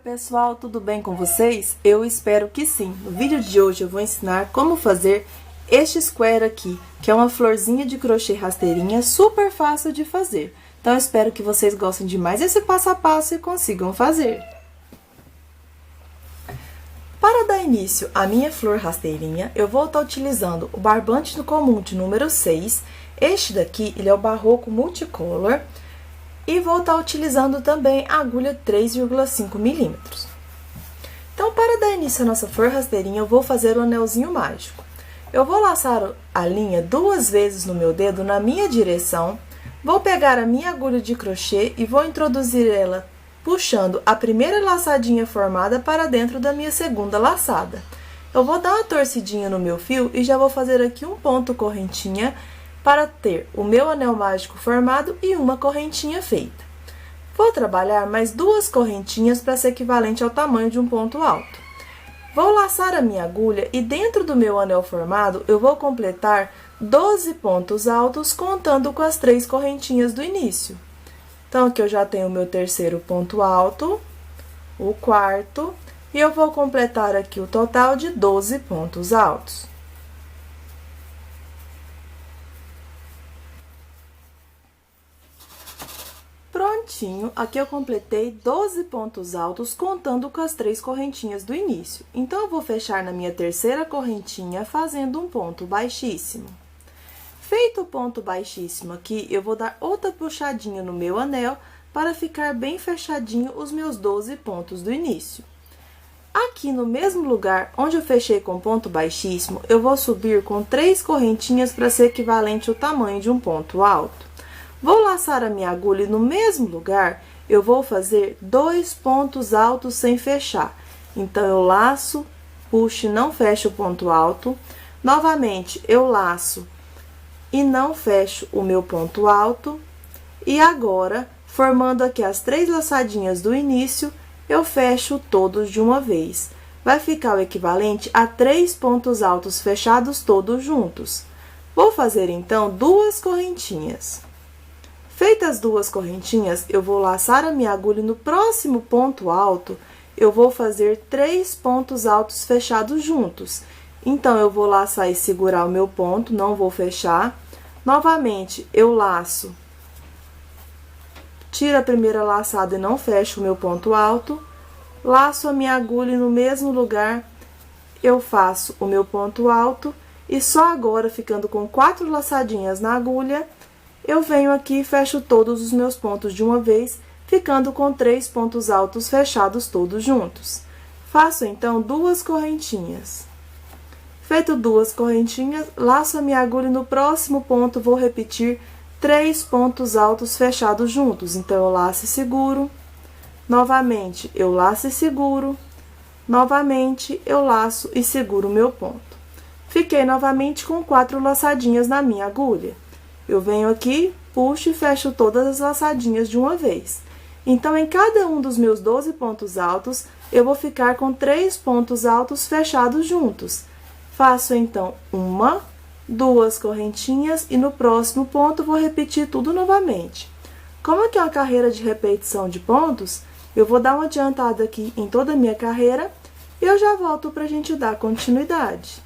pessoal, tudo bem com vocês? Eu espero que sim. No vídeo de hoje eu vou ensinar como fazer este square aqui, que é uma florzinha de crochê rasteirinha super fácil de fazer. Então eu espero que vocês gostem demais desse passo a passo e consigam fazer. Para dar início à minha flor rasteirinha, eu vou estar utilizando o barbante no comum de número 6. Este daqui, ele é o barroco multicolor. E vou estar utilizando também a agulha 3,5 milímetros. Então, para dar início à nossa flor rasteirinha, eu vou fazer o anelzinho mágico. Eu vou laçar a linha 2 vezes no meu dedo na minha direção. Vou pegar a minha agulha de crochê e vou introduzir ela puxando a primeira laçadinha formada para dentro da minha segunda laçada. Eu vou dar uma torcidinha no meu fio e já vou fazer aqui um ponto correntinha para ter o meu anel mágico formado e uma correntinha feita. Vou trabalhar mais 2 correntinhas para ser equivalente ao tamanho de um ponto alto. Vou laçar a minha agulha e dentro do meu anel formado, eu vou completar 12 pontos altos, contando com as 3 correntinhas do início. Então, aqui eu já tenho o meu terceiro ponto alto, o quarto, e eu vou completar aqui o total de 12 pontos altos. Prontinho, aqui eu completei 12 pontos altos, contando com as 3 correntinhas do início. Então, eu vou fechar na minha terceira correntinha, fazendo um ponto baixíssimo. Feito o ponto baixíssimo aqui, eu vou dar outra puxadinha no meu anel, para ficar bem fechadinho os meus 12 pontos do início. Aqui no mesmo lugar, onde eu fechei com ponto baixíssimo, eu vou subir com 3 correntinhas para ser equivalente ao tamanho de um ponto alto. Vou laçar a minha agulha e no mesmo lugar, eu vou fazer 2 pontos altos sem fechar. Então, eu laço, puxo e não fecho o ponto alto. Novamente, eu laço e não fecho o meu ponto alto. E agora, formando aqui as 3 laçadinhas do início, eu fecho todos de uma vez. Vai ficar o equivalente a 3 pontos altos fechados todos juntos. Vou fazer, então, 2 correntinhas. Feitas as 2 correntinhas, eu vou laçar a minha agulha e no próximo ponto alto, eu vou fazer 3 pontos altos fechados juntos. Então, eu vou laçar e segurar o meu ponto, não vou fechar. Novamente, eu laço, tiro a primeira laçada e não fecho o meu ponto alto. Laço a minha agulha e no mesmo lugar, eu faço o meu ponto alto. E só agora, ficando com 4 laçadinhas na agulha, eu venho aqui e fecho todos os meus pontos de uma vez, ficando com 3 pontos altos fechados todos juntos. Faço, então, 2 correntinhas. Feito 2 correntinhas, laço a minha agulha e no próximo ponto vou repetir 3 pontos altos fechados juntos. Então, eu laço e seguro. Novamente, eu laço e seguro. Novamente, eu laço e seguro o meu ponto. Fiquei novamente com 4 laçadinhas na minha agulha. Eu venho aqui, puxo e fecho todas as laçadinhas de uma vez. Então, em cada um dos meus 12 pontos altos, eu vou ficar com 3 pontos altos fechados juntos. Faço, então, 1, 2 correntinhas e no próximo ponto vou repetir tudo novamente. Como aqui é uma carreira de repetição de pontos, eu vou dar uma adiantada aqui em toda a minha carreira e eu já volto pra gente dar continuidade.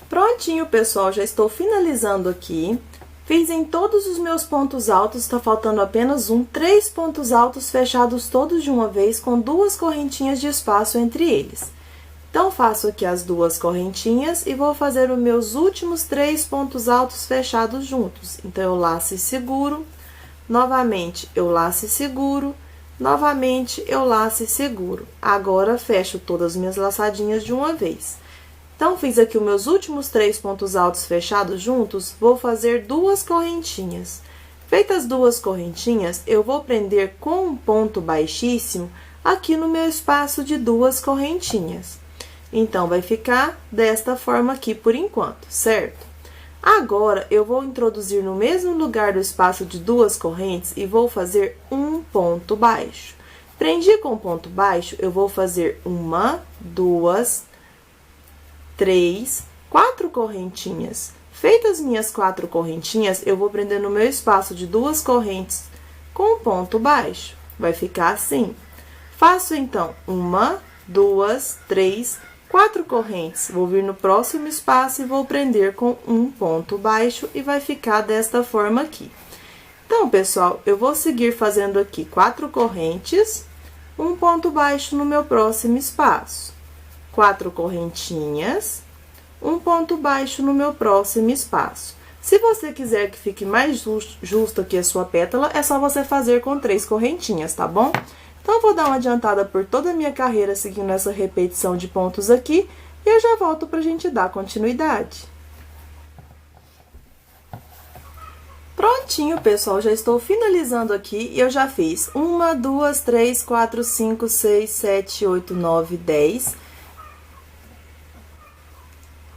Prontinho, pessoal, já estou finalizando aqui. Fiz em todos os meus pontos altos, está faltando apenas 3 pontos altos fechados todos de uma vez, com 2 correntinhas de espaço entre eles. Então, faço aqui as 2 correntinhas e vou fazer os meus últimos 3 pontos altos fechados juntos. Então, eu laço e seguro, novamente, eu laço e seguro, novamente, eu laço e seguro. Agora, fecho todas as minhas laçadinhas de uma vez. Então, fiz aqui os meus últimos 3 pontos altos fechados juntos, vou fazer 2 correntinhas. Feitas as 2 correntinhas, eu vou prender com um ponto baixíssimo aqui no meu espaço de 2 correntinhas. Então, vai ficar desta forma aqui por enquanto, certo? Agora, eu vou introduzir no mesmo lugar do espaço de 2 correntes e vou fazer um ponto baixo. Prendi com ponto baixo, eu vou fazer 1, 2, 3, 4 correntinhas. Feitas minhas 4 correntinhas, eu vou prender no meu espaço de 2 correntes com um ponto baixo. Vai ficar assim. Faço, então, 1, 2, 3, 4 correntes. Vou vir no próximo espaço e vou prender com um ponto baixo e vai ficar desta forma aqui. Então, pessoal, eu vou seguir fazendo aqui 4 correntes, um ponto baixo no meu próximo espaço. 4 correntinhas, um ponto baixo no meu próximo espaço. Se você quiser que fique mais justo aqui a sua pétala, é só você fazer com 3 correntinhas, tá bom? Então, eu vou dar uma adiantada por toda a minha carreira seguindo essa repetição de pontos aqui, e eu já volto pra gente dar continuidade. Prontinho, pessoal, já estou finalizando aqui e eu já fiz 1, 2, 3, 4, 5, 6, 7, 8, 9, 10.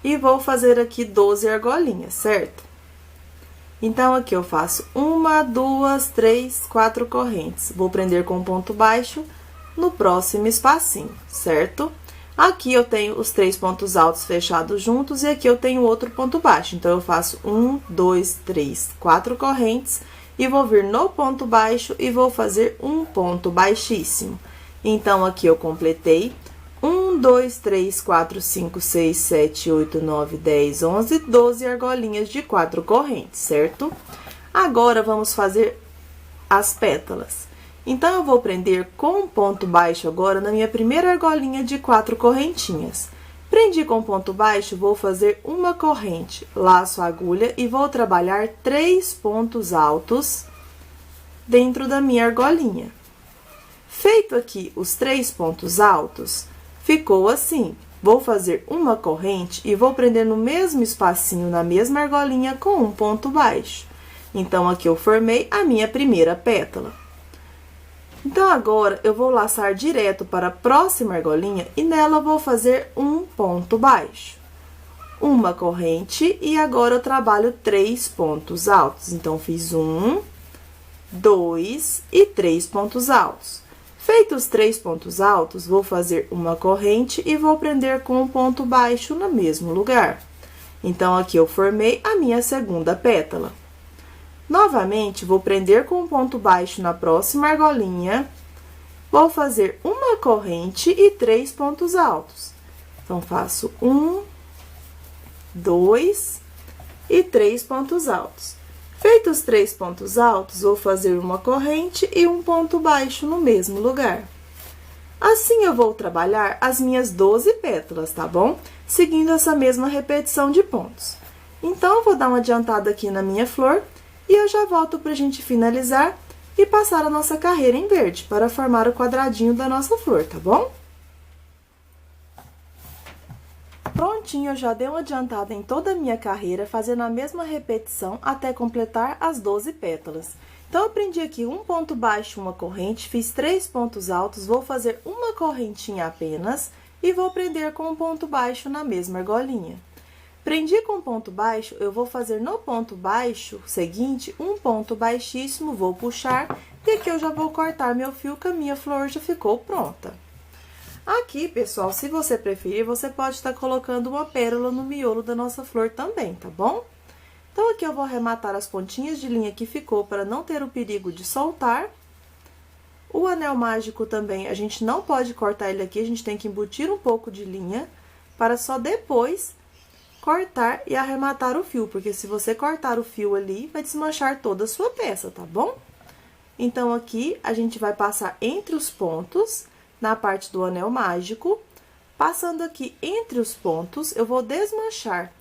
E vou fazer aqui 12 argolinhas, certo? Então, aqui eu faço 1, 2, 3, 4 correntes. Vou prender com ponto baixo no próximo espacinho, certo? Aqui eu tenho os 3 pontos altos fechados juntos e aqui eu tenho outro ponto baixo. Então, eu faço 1, 2, 3, 4 correntes e vou vir no ponto baixo e vou fazer um ponto baixíssimo. Então, aqui eu completei 1, 2, 3, 4, 5, 6, 7, 8, 9, 10, 11, 12 argolinhas de 4 correntes, certo? Agora, vamos fazer as pétalas. Então, eu vou prender com um ponto baixo agora na minha primeira argolinha de 4 correntinhas. Prendi com ponto baixo, vou fazer uma corrente, laço a agulha e vou trabalhar 3 pontos altos dentro da minha argolinha. Feito aqui os 3 pontos altos, ficou assim. Vou fazer uma corrente e vou prender no mesmo espacinho, na mesma argolinha, com um ponto baixo. Então, aqui eu formei a minha primeira pétala. Então, agora, eu vou laçar direto para a próxima argolinha e nela vou fazer um ponto baixo. Uma corrente e agora eu trabalho 3 pontos altos. Então, fiz 1, 2 e 3 pontos altos. Feitos os 3 pontos altos, vou fazer uma corrente e vou prender com um ponto baixo no mesmo lugar. Então, aqui eu formei a minha segunda pétala. Novamente, vou prender com um ponto baixo na próxima argolinha, vou fazer uma corrente e 3 pontos altos. Então, faço 1, 2 e 3 pontos altos. Feitos os 3 pontos altos, vou fazer uma corrente e um ponto baixo no mesmo lugar. Assim, eu vou trabalhar as minhas 12 pétalas, tá bom? Seguindo essa mesma repetição de pontos. Então, eu vou dar uma adiantada aqui na minha flor e eu já volto pra gente finalizar e passar a nossa carreira em verde para formar o quadradinho da nossa flor, tá bom? Prontinho, eu já dei uma adiantada em toda a minha carreira, fazendo a mesma repetição até completar as 12 pétalas. Então, eu prendi aqui um ponto baixo, uma corrente, fiz 3 pontos altos, vou fazer uma correntinha apenas e vou prender com um ponto baixo na mesma argolinha. Prendi com ponto baixo, eu vou fazer no ponto baixo seguinte um ponto baixíssimo, vou puxar e aqui eu já vou cortar meu fio, que a minha flor já ficou pronta. Aqui, pessoal, se você preferir, você pode estar colocando uma pérola no miolo da nossa flor também, tá bom? Então, aqui eu vou arrematar as pontinhas de linha que ficou para não ter o perigo de soltar. O anel mágico também, a gente não pode cortar ele aqui, a gente tem que embutir um pouco de linha para só depois cortar e arrematar o fio, porque se você cortar o fio ali, vai desmanchar toda a sua peça, tá bom? Então, aqui, a gente vai passar entre os pontos, na parte do anel mágico. Passando aqui entre os pontos, eu vou desmanchar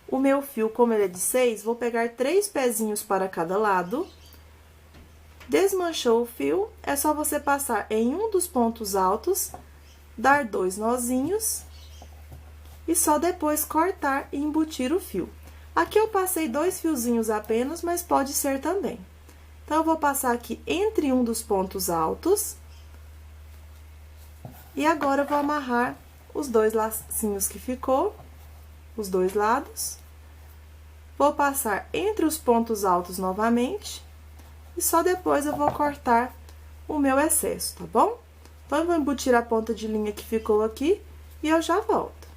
o meu fio, como ele é de 6, vou pegar 3 pezinhos para cada lado. Desmanchou o fio, é só você passar em um dos pontos altos, dar 2 nozinhos e só depois cortar e embutir o fio. Aqui eu passei 2 fiozinhos apenas, mas pode ser também. Então, eu vou passar aqui entre um dos pontos altos. E agora, eu vou amarrar os 2 lacinhos que ficou, os 2 lados. Vou passar entre os pontos altos novamente. E só depois eu vou cortar o meu excesso, tá bom? Então, eu vou embutir a ponta de linha que ficou aqui e eu já volto.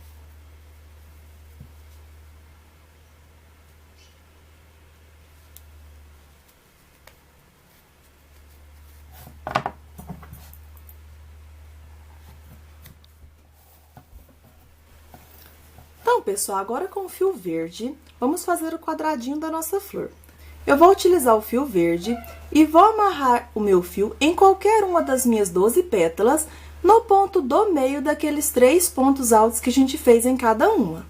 Então, pessoal, agora com o fio verde, vamos fazer o quadradinho da nossa flor. Eu vou utilizar o fio verde e vou amarrar o meu fio em qualquer uma das minhas 12 pétalas no ponto do meio daqueles 3 pontos altos que a gente fez em cada uma.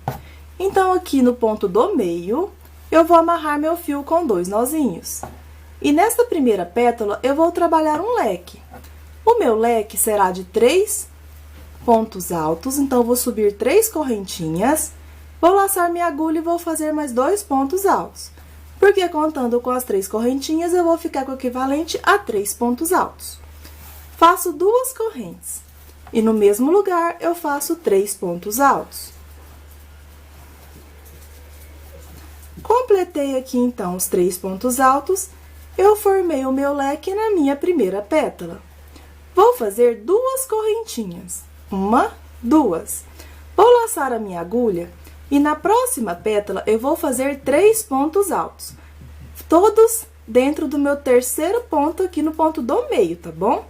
Então, aqui no ponto do meio, eu vou amarrar meu fio com 2 nozinhos. E nesta primeira pétala, eu vou trabalhar um leque. O meu leque será de 3 pontos altos, então, eu vou subir 3 correntinhas, vou laçar minha agulha e vou fazer mais 2 pontos altos. Porque contando com as 3 correntinhas, eu vou ficar com o equivalente a 3 pontos altos. Faço 2 correntes e no mesmo lugar eu faço 3 pontos altos. Completei aqui, então, os 3 pontos altos, eu formei o meu leque na minha primeira pétala. Vou fazer 2 correntinhas, 1, 2. Vou laçar a minha agulha e na próxima pétala eu vou fazer 3 pontos altos, todos dentro do meu terceiro ponto aqui no ponto do meio, tá bom?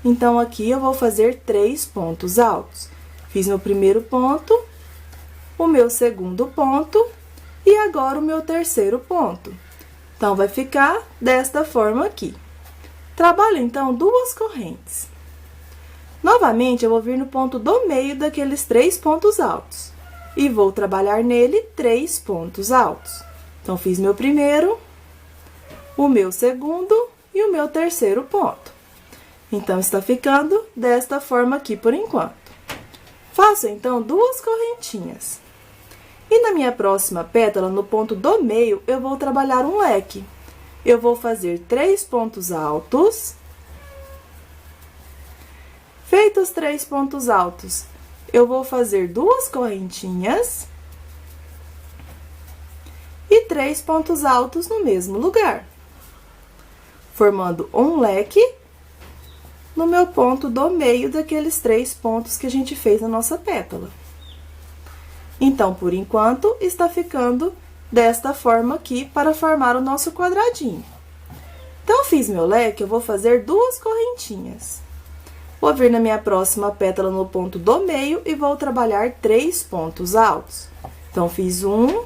Então, aqui eu vou fazer 3 pontos altos. Fiz meu primeiro ponto, o meu segundo ponto e agora o meu terceiro ponto. Então, vai ficar desta forma aqui. Trabalho, então, 2 correntes. Novamente, eu vou vir no ponto do meio daqueles 3 pontos altos. E vou trabalhar nele 3 pontos altos. Então, fiz meu primeiro, o meu segundo e o meu terceiro ponto. Então, está ficando desta forma aqui por enquanto. Faço, então, 2 correntinhas. E na minha próxima pétala, no ponto do meio, eu vou trabalhar um leque. Eu vou fazer 3 pontos altos. Feitos 3 pontos altos, eu vou fazer 2 correntinhas. E 3 pontos altos no mesmo lugar. Formando um leque no meu ponto do meio daqueles 3 pontos que a gente fez na nossa pétala. Então, por enquanto, está ficando desta forma aqui para formar o nosso quadradinho. Então, fiz meu leque, eu vou fazer 2 correntinhas. Vou vir na minha próxima pétala no ponto do meio e vou trabalhar 3 pontos altos. Então, fiz 1,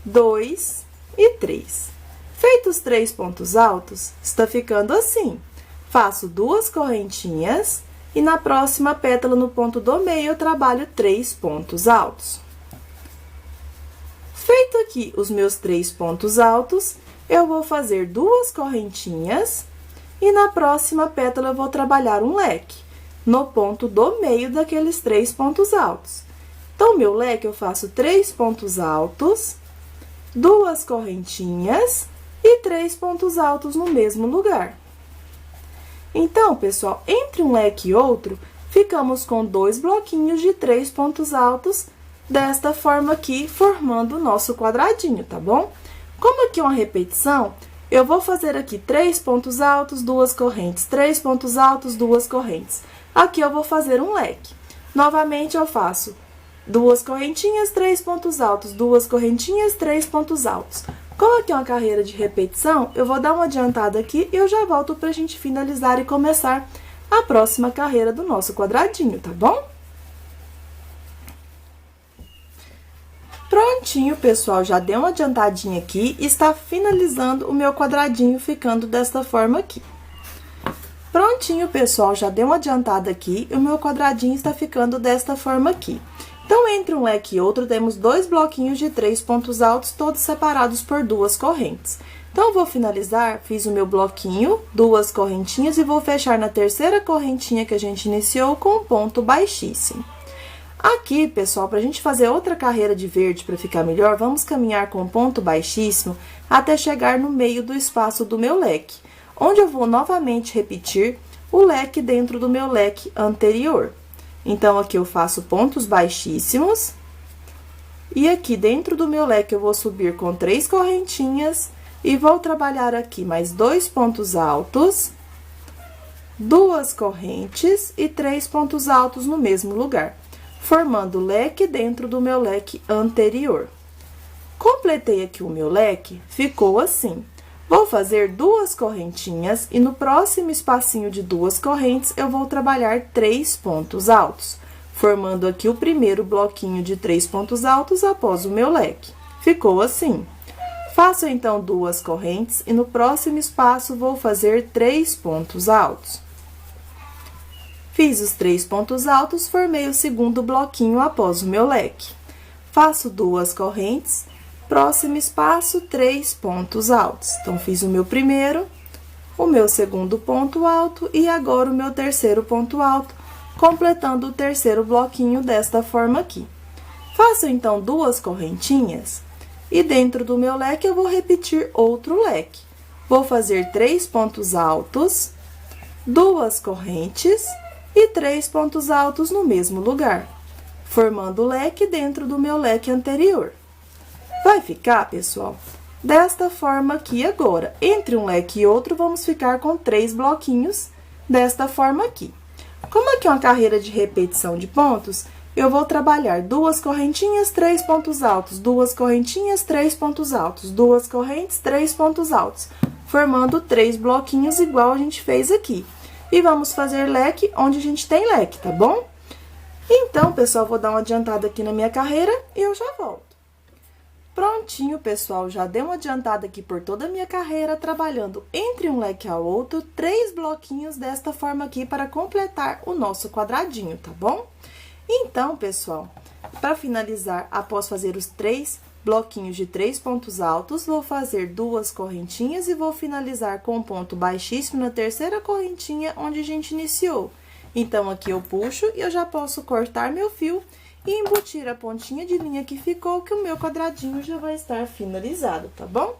2 e 3. Feitos 3 pontos altos, está ficando assim. Faço 2 correntinhas e na próxima pétala, no ponto do meio, eu trabalho 3 pontos altos. Feito aqui os meus 3 pontos altos, eu vou fazer 2 correntinhas e na próxima pétala eu vou trabalhar um leque no ponto do meio daqueles 3 pontos altos. Então, o meu leque eu faço 3 pontos altos, 2 correntinhas e 3 pontos altos no mesmo lugar. Então, pessoal, entre um leque e outro, ficamos com 2 bloquinhos de 3 pontos altos, desta forma aqui, formando o nosso quadradinho, tá bom? Como aqui é uma repetição, eu vou fazer aqui 3 pontos altos, 2 correntes, 3 pontos altos, 2 correntes. Aqui eu vou fazer um leque. Novamente, eu faço 2 correntinhas, 3 pontos altos, 2 correntinhas, 3 pontos altos. Como aqui é uma carreira de repetição, eu vou dar uma adiantada aqui e eu já volto pra gente finalizar e começar a próxima carreira do nosso quadradinho, tá bom? Prontinho, pessoal, já dei uma adiantadinha aqui e está finalizando o meu quadradinho, ficando desta forma aqui. Prontinho, pessoal, já dei uma adiantada aqui e o meu quadradinho está ficando desta forma aqui. Então, entre um leque e outro, temos 2 bloquinhos de 3 pontos altos, todos separados por 2 correntes. Então, eu vou finalizar, fiz o meu bloquinho, 2 correntinhas, e vou fechar na terceira correntinha que a gente iniciou com um ponto baixíssimo. Aqui, pessoal, para a gente fazer outra carreira de verde para ficar melhor, vamos caminhar com um ponto baixíssimo até chegar no meio do espaço do meu leque, onde eu vou novamente repetir o leque dentro do meu leque anterior. Então, aqui eu faço pontos baixíssimos, e aqui dentro do meu leque eu vou subir com 3 correntinhas, e vou trabalhar aqui mais 2 pontos altos, 2 correntes e 3 pontos altos no mesmo lugar, formando leque dentro do meu leque anterior. Completei aqui o meu leque, ficou assim. Vou fazer 2 correntinhas e no próximo espacinho de 2 correntes, eu vou trabalhar 3 pontos altos, formando aqui o primeiro bloquinho de 3 pontos altos após o meu leque. Ficou assim. Faço, então, 2 correntes e no próximo espaço vou fazer 3 pontos altos. Fiz os 3 pontos altos, formei o segundo bloquinho após o meu leque. Faço 2 correntes, próximo espaço, 3 pontos altos. Então, fiz o meu primeiro, o meu segundo ponto alto e agora o meu terceiro ponto alto, completando o terceiro bloquinho desta forma aqui. Faço, então, 2 correntinhas e dentro do meu leque eu vou repetir outro leque. Vou fazer 3 pontos altos, 2 correntes e 3 pontos altos no mesmo lugar, formando o leque dentro do meu leque anterior. Vai ficar, pessoal, desta forma aqui agora. Entre um leque e outro, vamos ficar com 3 bloquinhos desta forma aqui. Como aqui é uma carreira de repetição de pontos, eu vou trabalhar 2 correntinhas, 3 pontos altos, 2 correntinhas, 3 pontos altos, 2 correntes, 3 pontos altos, formando 3 bloquinhos igual a gente fez aqui. E vamos fazer leque onde a gente tem leque, tá bom? Então, pessoal, vou dar uma adiantada aqui na minha carreira e eu já volto. Prontinho, pessoal, já dei uma adiantada aqui por toda a minha carreira, trabalhando entre um leque ao outro, 3 bloquinhos desta forma aqui para completar o nosso quadradinho, tá bom? Então, pessoal, para finalizar, após fazer os 3 bloquinhos de 3 pontos altos, vou fazer 2 correntinhas e vou finalizar com um ponto baixíssimo na terceira correntinha onde a gente iniciou. Então, aqui eu puxo e eu já posso cortar meu fio e embutir a pontinha de linha que ficou, que o meu quadradinho já vai estar finalizado, tá bom?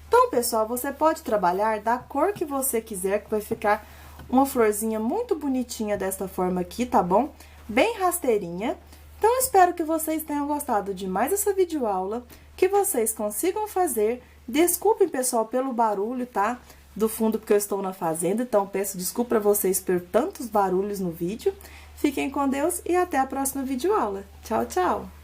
Então, pessoal, você pode trabalhar da cor que você quiser, que vai ficar uma florzinha muito bonitinha desta forma aqui, tá bom? Bem rasteirinha. Então, eu espero que vocês tenham gostado de mais essa videoaula, que vocês consigam fazer. Desculpem, pessoal, pelo barulho, tá? Do fundo, porque eu estou na fazenda, então peço desculpa pra vocês por tantos barulhos no vídeo. Fiquem com Deus e até a próxima videoaula. Tchau, tchau!